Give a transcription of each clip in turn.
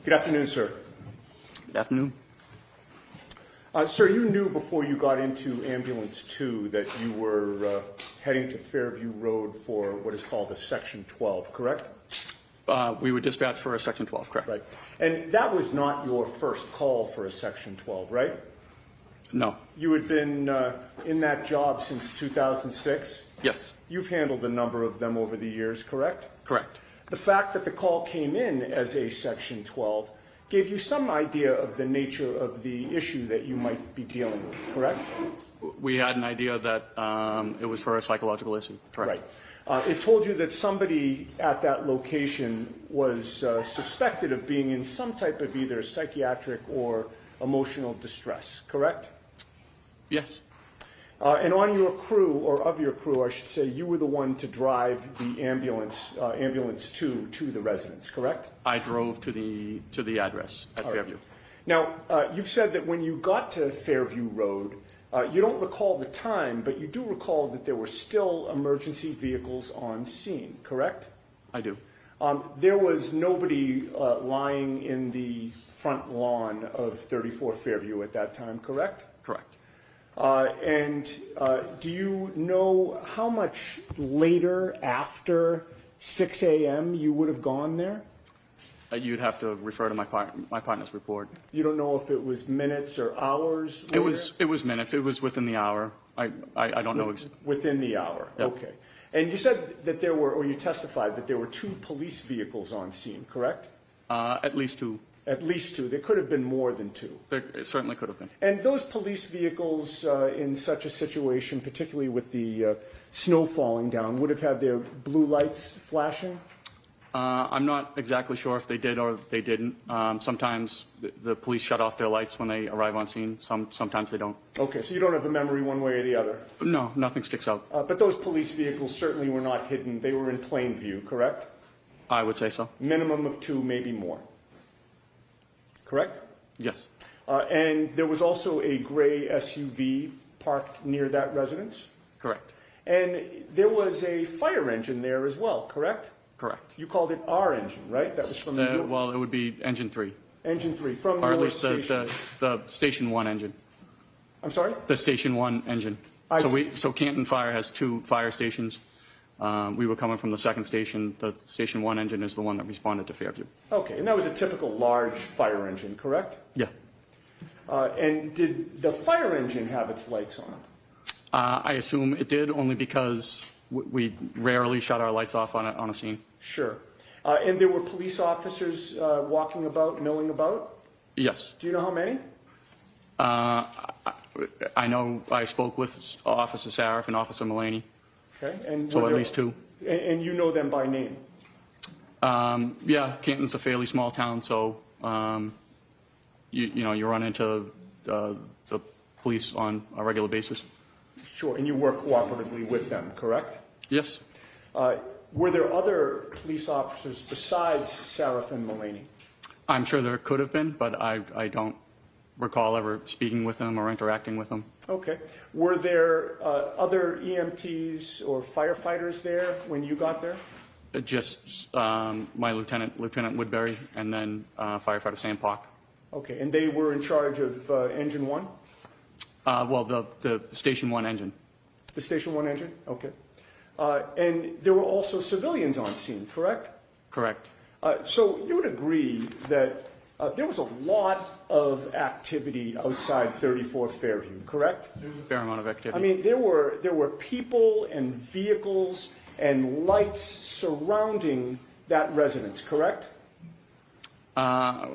Good afternoon, sir. Good afternoon. Sir, you knew before you got into Ambulance 2 that you were heading to Fairview Road for what is called a Section 12, correct? We were dispatched for a Section 12, correct? Right. And that was not your first call for a Section 12, right? No. You had been in that job since 2006? Yes. You've handled a number of them over the years, correct? Correct. The fact that the call came in as a Section 12 gave you some idea of the nature of the issue that you might be dealing with, correct? We had an idea that it was for a psychological issue, correct? Right. It told you that somebody at that location was suspected of being in some type of either psychiatric or emotional distress, correct? Yes. And on your crew, or of your crew, I should say, you were the one to drive the ambulance 2 to the residence, correct? I drove to the address at Fairview. Right. Now, you've said that when you got to Fairview Road, you don't recall the time, but you do recall that there were still emergency vehicles on scene, correct? I do. There was nobody lying in the front lawn of 34 Fairview at that time, correct? Correct. And do you know how much later, after 6 a.m., you would have gone there? You'd have to refer to my partner's report. You don't know if it was minutes or hours later? It was minutes. It was within the hour. I don't know exactly. Within the hour, Yep. Okay. And you said that there were, or you testified that there were 2 police vehicles on scene, correct? At least 2. At least 2. There could have been more than 2. It certainly could have been. And those police vehicles in such a situation, particularly with the snow falling down, would have had their blue lights flashing? I'm not exactly sure if they did or they didn't. Sometimes the police shut off their lights when they arrive on scene. Sometimes they don't. Okay, so you don't have a memory one way or the other? No, nothing sticks out. But those police vehicles certainly were not hidden. They were in plain view, correct? I would say so. Minimum of 2, maybe more. Correct? Yes. And there was also a gray SUV parked near that residence? Correct. And there was a fire engine there as well, correct? Correct. You called it our engine, right? That was from your... Well, it would be engine 3. Engine 3, from or your at least station. the Station 1 engine. I'm sorry? The Station 1 engine. So Canton Fire has 2 fire stations. We were coming from the second station. The Station 1 engine is the one that responded to Fairview. Okay, and that was a typical large fire engine, correct? Yeah. And did the fire engine have its lights on? I assume it did, only because we rarely shut our lights off on a scene. Sure. And there were police officers walking about, milling about? Yes. Do you know how many? I know I spoke with Officer Sarif and Officer Mullaney. Okay. And so at least 2. And you know them by name? Yeah, Canton's a fairly small town, so you run into the police on a regular basis. Sure, and you work cooperatively with them, correct? Yes. Were there other police officers besides Sarif and Mullaney? I'm sure there could have been, but I don't recall ever speaking with them or interacting with them. Okay. Were there other EMTs or firefighters there when you got there? Just my Lieutenant Woodbury, and then Firefighter Sandpock. Okay, and they were in charge of Engine 1? Well, the Station 1 engine. The Station 1 engine? Okay. And there were also civilians on scene, correct? Correct. So you would agree that there was a lot of activity outside 34 Fairview, correct? There was a fair amount of activity. I mean, there were people and vehicles and lights surrounding that residence, correct? I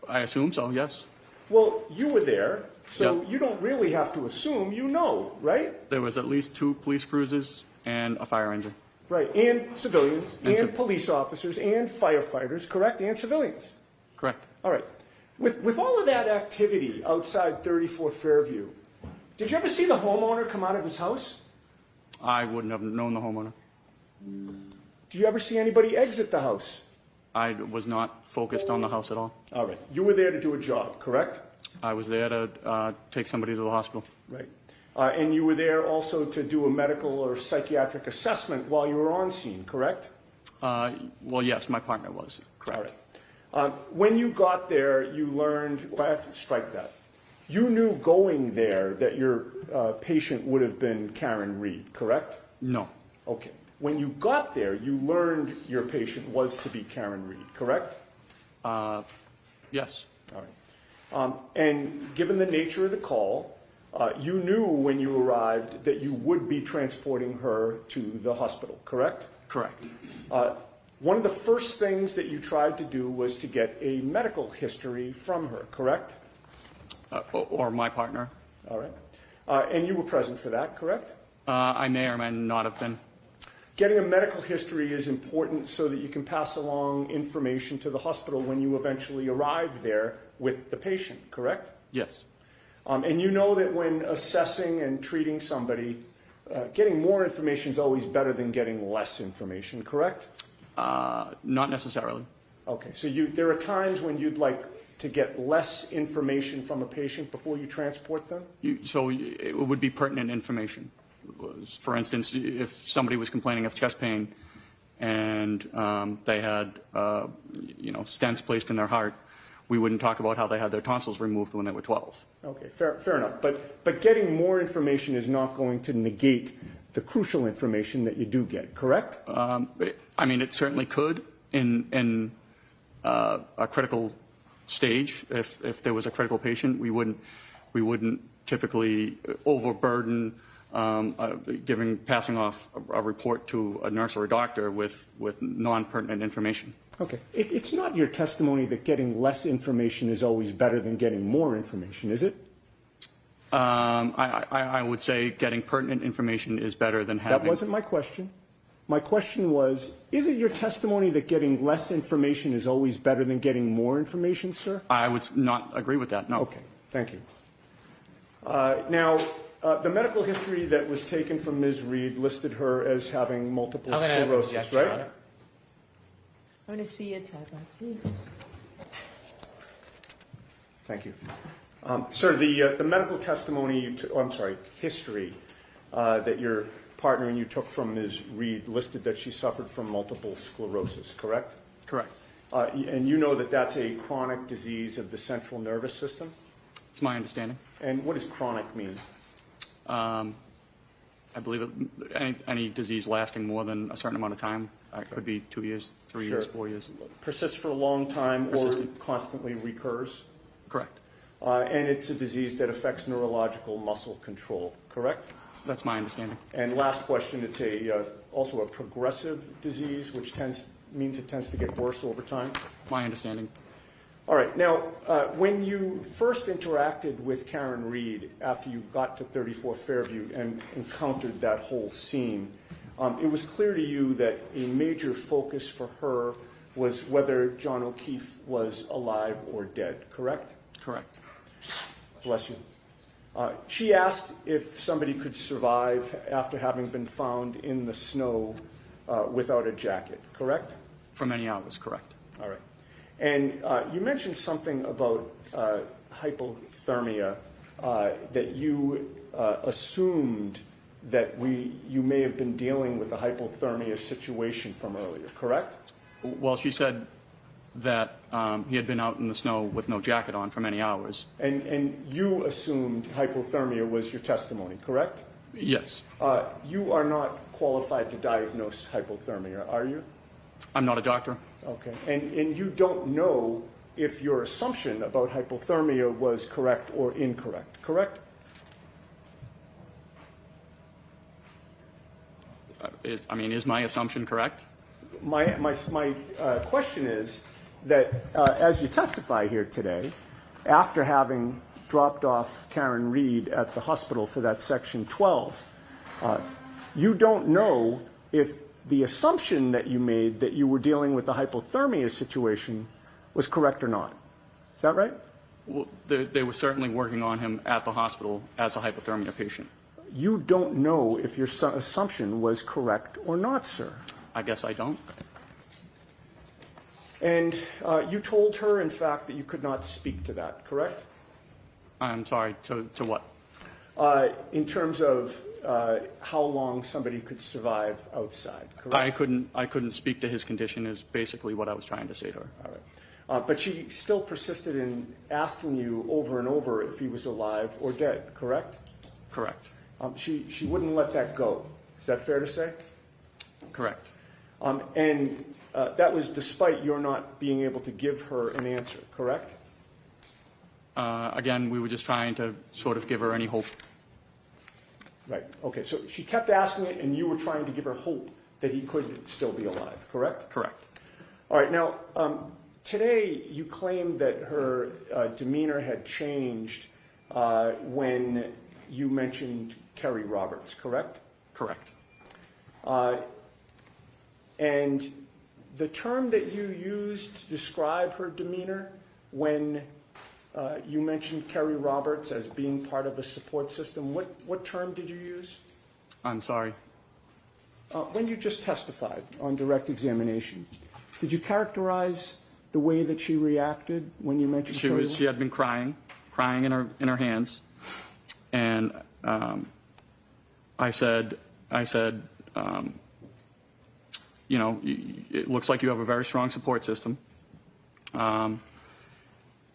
assume so, yes. Well, you were there, so Yep. you don't really have to assume, you know, right? There was at least 2 police cruisers and a fire engine. Right, and civilians, and police officers, and firefighters, correct? And civilians. Correct. All right. With all of that activity outside 34 Fairview, did you ever see the homeowner come out of his house? I wouldn't have known the homeowner. Do you ever see anybody exit the house? I was not focused on the house at all. All right. You were there to do a job, correct? I was there to take somebody to the hospital. Right. And you were there also to do a medical or psychiatric assessment while you were on scene, correct? Well, yes, my partner was. Correct. All right. When you got there, you learned, well, I have to strike that. You knew going there that your patient would have been Karen Reed, correct? No. Okay. When you got there, you learned your patient was to be Karen Reed, correct? Yes. All right. And given the nature of the call, you knew when you arrived that you would be transporting her to the hospital, correct? Correct. One of the first things that you tried to do was to get a medical history from her, correct? Or my partner. All right. And you were present for that, correct? I may or may not have been. Getting a medical history is important so that you can pass along information to the hospital when you eventually arrive there with the patient, correct? Yes. And you know that when assessing and treating somebody, getting more information is always better than getting less information, correct? Not necessarily. Okay, so there are times when you'd like to get less information from a patient before you transport them? So it would be pertinent information. For instance, if somebody was complaining of chest pain and they had, stents placed in their heart, we wouldn't talk about how they had their tonsils removed when they were 12. Okay, fair enough. But getting more information is not going to negate the crucial information that you do get, correct? I mean, it certainly could in a critical stage. If there was a critical patient, we wouldn't typically overburden passing off a report to a nurse or a doctor with non-pertinent information. Okay. It's not your testimony that getting less information is always better than getting more information, is it? I would say getting pertinent information is better than having... That wasn't my question. My question was, is it your testimony that getting less information is always better than getting more information, sir? I would not agree with that, no. Okay. Thank you. Now, the medical history that was taken from Ms. Reed listed her as having multiple sclerosis, right? I'm going to see it, please. Thank you. Sir, the medical testimony, history that your partner and you took from Ms. Reed listed that she suffered from multiple sclerosis, correct? Correct. And you know that that's a chronic disease of the central nervous system? It's my understanding. And what does chronic mean? I believe any disease lasting more than a certain amount of time. It could be 2 years, 3 years, 4 years. Persists for a long time or constantly recurs? Correct. And it's a disease that affects neurological muscle control, correct? That's my understanding. And last question, it's also a progressive disease, which means it tends to get worse over time? My understanding. All right. Now, when you first interacted with Karen Reed after you got to 34 Fairview and encountered that whole scene, it was clear to you that a major focus for her was whether John O'Keefe was alive or dead, correct? Correct. Bless you. She asked if somebody could survive after having been found in the snow without a jacket, correct? For many hours, correct. All right. And you mentioned something about hypothermia, that you assumed that you may have been dealing with a hypothermia situation from earlier, correct? Well, she said that he had been out in the snow with no jacket on for many hours. And you assumed hypothermia was your testimony, correct? Yes. You are not qualified to diagnose hypothermia, are you? I'm not a doctor. Okay. And you don't know if your assumption about hypothermia was correct or incorrect, correct? Is my assumption correct? My question is that as you testify here today, after having dropped off Karen Reed at the hospital for that Section 12, you don't know if the assumption that you made that you were dealing with the hypothermia situation was correct or not. Is that right? Well, they were certainly working on him at the hospital as a hypothermia patient. You don't know if your assumption was correct or not, sir. I guess I don't. And you told her, in fact, that you could not speak to that, correct? I'm sorry, to what? In terms of how long somebody could survive outside, correct? I couldn't speak to his condition is basically what I was trying to say to her. All right. But she still persisted in asking you over and over if he was alive or dead, correct? Correct. She wouldn't let that go. Is that fair to say? Correct. And that was despite your not being able to give her an answer, correct? Again, we were just trying to sort of give her any hope. Right. Okay. So she kept asking it, and you were trying to give her hope that he could still be alive, correct? Correct. All right. Now, today you claimed that her demeanor had changed when you mentioned Kerry Roberts, correct? Correct. And the term that you used to describe her demeanor when you mentioned Kerry Roberts as being part of a support system, what term did you use? I'm sorry. When you just testified on direct examination, did you characterize the way that she reacted when you mentioned Kerry Roberts? She had been crying in her hands, and I said, you know, it looks like you have a very strong support system.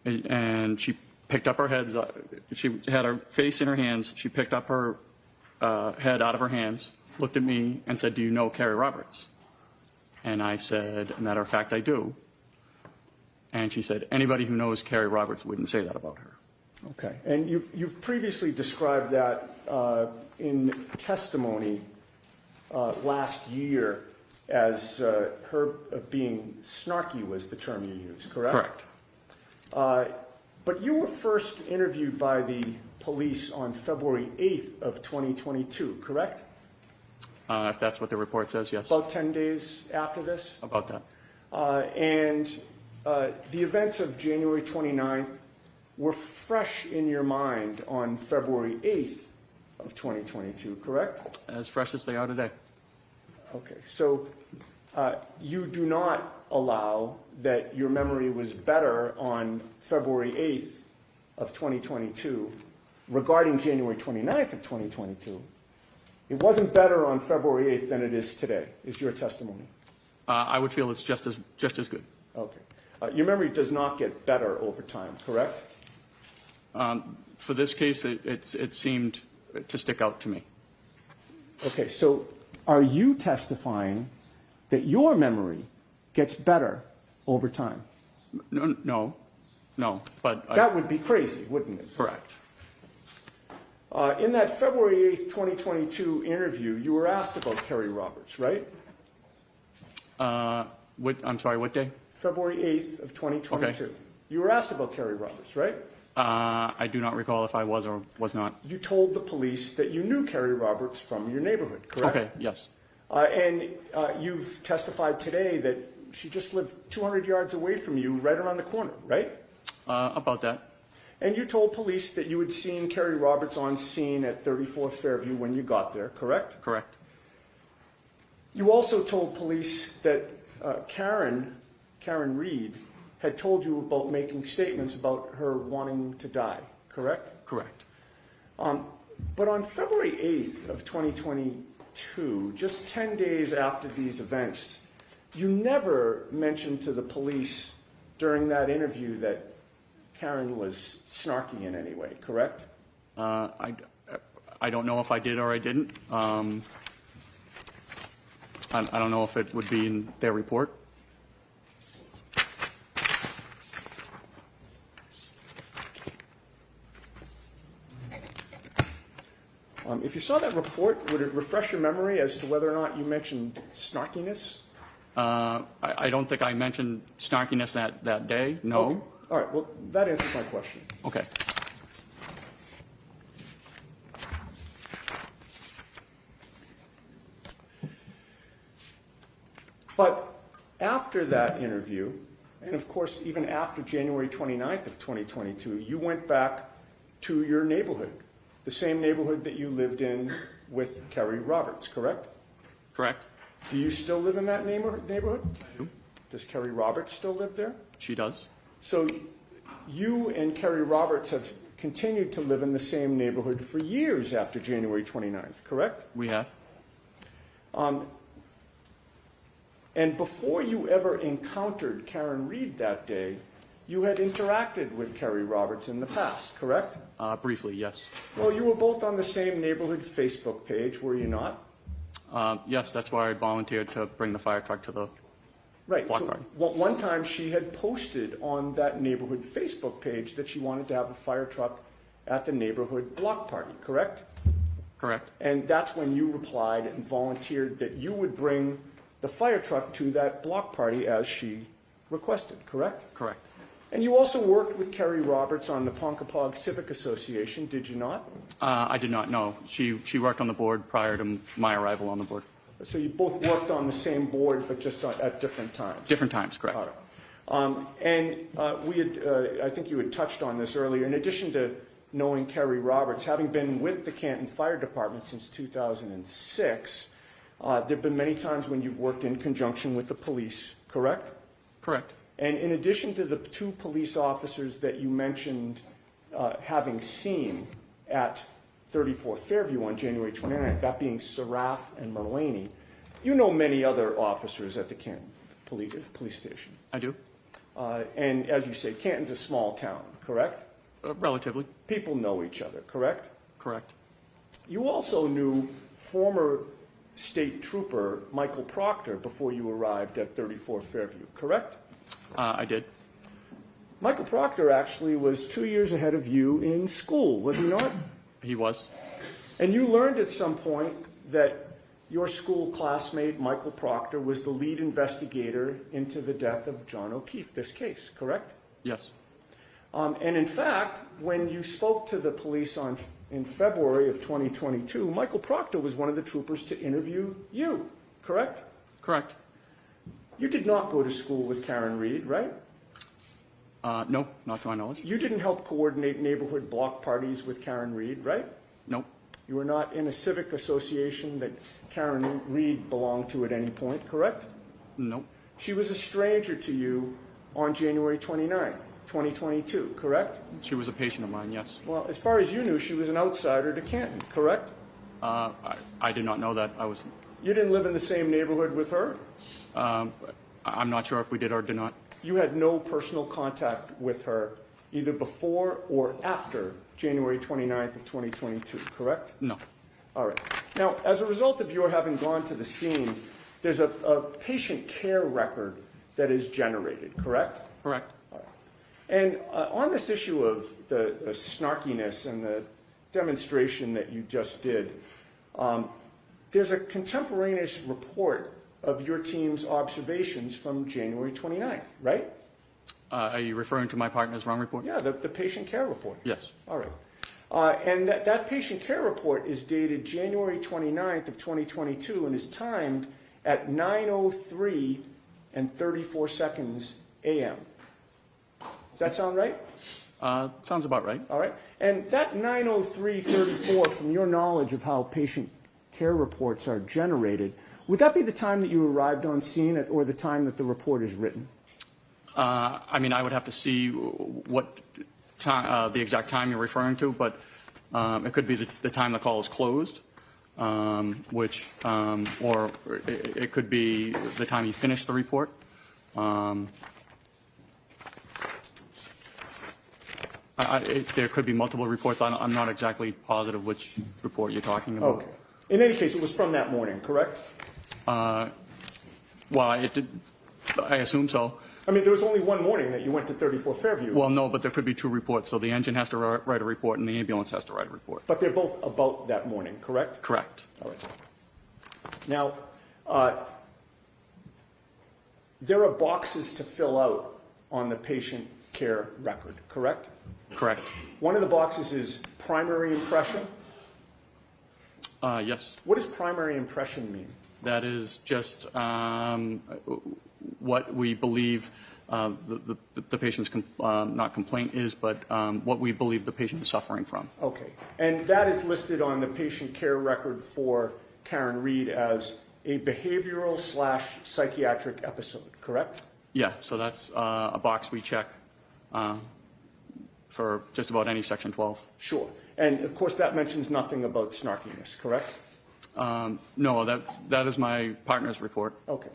And she picked up her head. She had her face in her hands. She picked up her head out of her hands, looked at me, and said, "Do you know Kerry Roberts?" And I said, "As a matter of fact, I do." And she said, "Anybody who knows Kerry Roberts wouldn't say that about her." Okay. And you've previously described that in testimony last year as her being snarky was the term you used, correct? Correct. But you were first interviewed by the police on February 8th of 2022, correct? If that's what the report says, yes. About 10 days after this? About that. And the events of January 29th were fresh in your mind on February 8th of 2022, correct? As fresh as they are today. Okay. So you do not allow that your memory was better on February 8th of 2022 regarding January 29th of 2022. It wasn't better on February 8th than it is today, is your testimony. I would feel it's just as good. Okay. Your memory does not get better over time, correct? For this case, it seemed to stick out to me. Okay. So are you testifying that your memory gets better over time? No. But That would be crazy, wouldn't it? correct. In that February 8th, 2022 interview, you were asked about Kerry Roberts, right? I'm sorry. What day? February 8th of 2022. Okay. You were asked about Kerry Roberts, right? I do not recall if I was or was not. You told the police that you knew Kerry Roberts from your neighborhood, correct? Okay. Yes. And you've testified today that she just lived 200 yards away from you, right around the corner, right? About that. And you told police that you had seen Kerry Roberts on scene at 34th Fairview when you got there, correct? Correct. You also told police that Karen Reed, had told you about making statements about her wanting to die, correct? Correct. But on February 8th of 2022, just 10 days after these events, you never mentioned to the police during that interview that Karen was snarky in any way, correct? I don't know if I did or I didn't. I don't know if it would be in their report. If you saw that report, would it refresh your memory as to whether or not you mentioned snarkiness? I don't think I mentioned snarkiness that day. No. Okay. All right. Well, that answers my question. Okay. But after that interview, and of course even after January 29th of 2022, you went back to your neighborhood, the same neighborhood that you lived in with Kerry Roberts, correct? Correct. Do you still live in that neighborhood? I do. Does Kerry Roberts still live there? She does. So you and Kerry Roberts have continued to live in the same neighborhood for years after January 29th, correct? We have. And before you ever encountered Karen Reed that day, you had interacted with Kerry Roberts in the past, correct? Briefly, yes. Well, you were both on the same neighborhood Facebook page, were you not? Yes, that's why I volunteered to bring the fire truck to the Right. block So party. one time she had posted on that neighborhood Facebook page that she wanted to have a fire truck at the neighborhood block party, correct? Correct. And that's when you replied and volunteered that you would bring the fire truck to that block party as she requested, correct? Correct. And you also worked with Kerry Roberts on the Ponkapog Civic Association, did you not? I did not know. She worked on the board prior to my arrival on the board. So you both worked on the same board, but just at different times? Different times, correct. All right. We had, I think you had touched on this earlier, in addition to knowing Kerry Roberts, having been with the Canton Fire Department since 2006, there have been many times when you've worked in conjunction with the police, correct? Correct. And in addition to the two police officers that you mentioned having seen at 34 Fairview on January 29th, that being Sarath and Merlaney, you know many other officers at the Canton police station. I do. And as you say, Canton's a small town, correct? Relatively. People know each other, correct? Correct. You also knew former state trooper Michael Proctor before you arrived at 34 Fairview, correct? I did. Michael Proctor actually was 2 years ahead of you in school, was he not? He was. And you learned at some point that your school classmate, Michael Proctor, was the lead investigator into the death of John O'Keefe, this case, correct? Yes. And in fact, when you spoke to the police in February of 2022, Michael Proctor was one of the troopers to interview you, correct? Correct. You did not go to school with Karen Reed, right? No, not to my knowledge. You didn't help coordinate neighborhood block parties with Karen Reed, right? Nope. You were not in a civic association that Karen Reed belonged to at any point, correct? Nope. She was a stranger to you on January 29th, 2022, correct? She was a patient of mine, yes. Well, as far as you knew, she was an outsider to Canton, correct? I did not know that. You didn't live in the same neighborhood with her? I'm not sure if we did or did not. You had no personal contact with her either before or after January 29th of 2022, correct? No. All right. Now, as a result of your having gone to the scene, there's a patient care record that is generated, correct? Correct. And on this issue of the snarkiness and the demonstration that you just did, there's a contemporaneous report of your team's observations from January 29th, right? Are you referring to my partner's wrong report? Yeah, the patient care report. Yes. All right. And that patient care report is dated January 29th of 2022 and is timed at 9:03 and 34 seconds a.m. Does that sound right? Sounds about right. All right. And that 9:03:34, from your knowledge of how patient care reports are generated, would that be the time that you arrived on scene or the time that the report is written? I mean, I would have to see what time, the exact time you're referring to, but it could be the time the call is closed, or it could be the time you finish the report. There could be multiple reports. I'm not exactly positive which report you're talking about. Okay. In any case, it was from that morning, correct? Well, I assume so. I mean, there was only one morning that you went to 34 Fairview. Well, no, but there could be two reports. So the engine has to write a report and the ambulance has to write a report. But they're both about that morning, correct? Correct. All right. Now, there are boxes to fill out on the patient care record, correct? Correct. One of the boxes is primary impression. Yes. What does primary impression mean? That is just what we believe the patient's not complaint is, but what we believe the patient is suffering from. Okay. And that is listed on the patient care record for Karen Reed as a behavioral/psychiatric episode, correct? Yeah, so that's a box we check for just about any Section 12. Sure. And, of course, that mentions nothing about snarkiness, correct? No, that is my partner's report. Okay.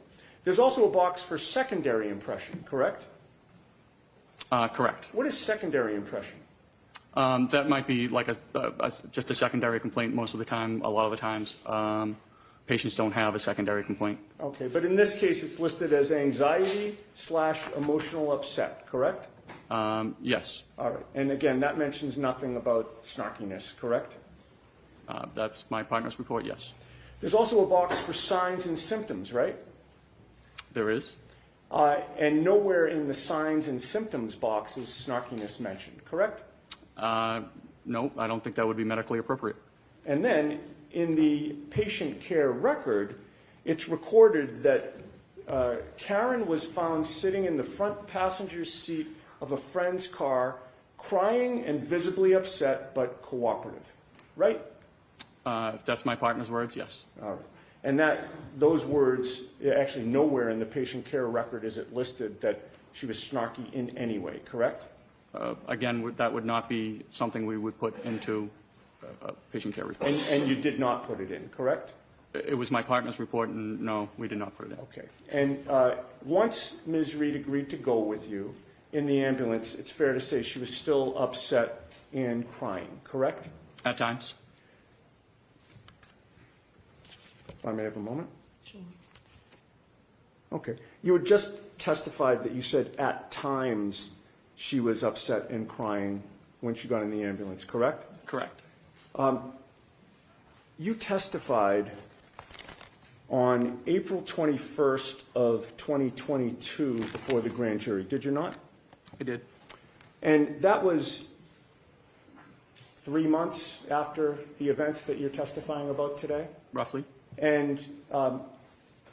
There's also a box for secondary impression, correct? Correct. What is secondary impression? That might be like just a secondary complaint most of the time. A lot of the times, patients don't have a secondary complaint. Okay, but in this case, it's listed as anxiety/emotional upset, correct? Yes. All right, and again, that mentions nothing about snarkiness, correct? That's my partner's report, yes. There's also a box for signs and symptoms, right? There is. And nowhere in the signs and symptoms box is snarkiness mentioned, correct? No, I don't think that would be medically appropriate. And then in the patient care record, it's recorded that Karen was found sitting in the front passenger seat of a friend's car, crying and visibly upset but cooperative, right? If that's my partner's words, yes. All right. And those words, actually nowhere in the patient care record is it listed that she was snarky in any way, correct? Again, that would not be something we would put into a patient care report. And you did not put it in, correct? It was my partner's report, and no, we did not put it in. Okay. And once Ms. Reed agreed to go with you in the ambulance, it's fair to say she was still upset and crying, correct? At times. If I may have a moment. Sure. Okay. You had just testified that you said at times she was upset and crying when she got in the ambulance, correct? Correct. You testified on April 21st of 2022 before the grand jury, did you not? I did. And that was 3 months after the events that you're testifying about today? Roughly. And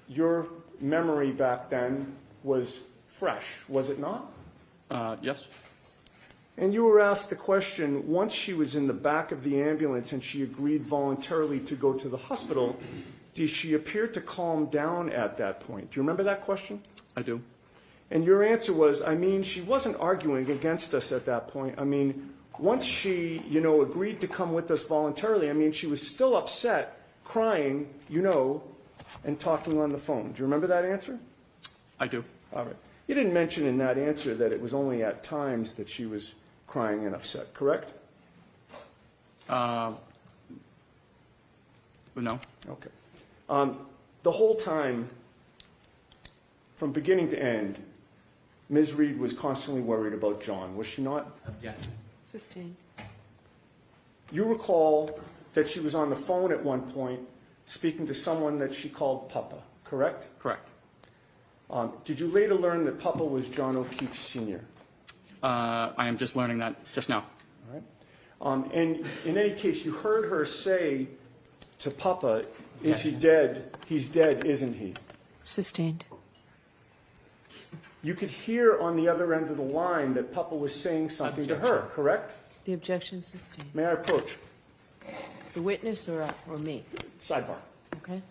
your memory back then was fresh, was it not? Yes. And you were asked the question, once she was in the back of the ambulance and she agreed voluntarily to go to the hospital, did she appear to calm down at that point? Do you remember that question? I do. And your answer was, she wasn't arguing against us at that point. Once she, agreed to come with us voluntarily, she was still upset, crying, and talking on the phone. Do you remember that answer? I do. All right. You didn't mention in that answer that it was only at times that she was crying and upset, correct? No. Okay. The whole time, from beginning to end, Ms. Reed was constantly worried about John, was she not? Objection. Sustained. You recall that she was on the phone at one point speaking to someone that she called Papa, correct? Correct. Did you later learn that Papa was John O'Keefe Sr.? I am just learning that just now. All right. And in any case, you heard her say to Papa, is he dead? He's dead, isn't he? Sustained. You could hear on the other end of the line that Papa was saying something to her, correct? The objection sustained. May I approach? The witness or me? Sidebar. Okay.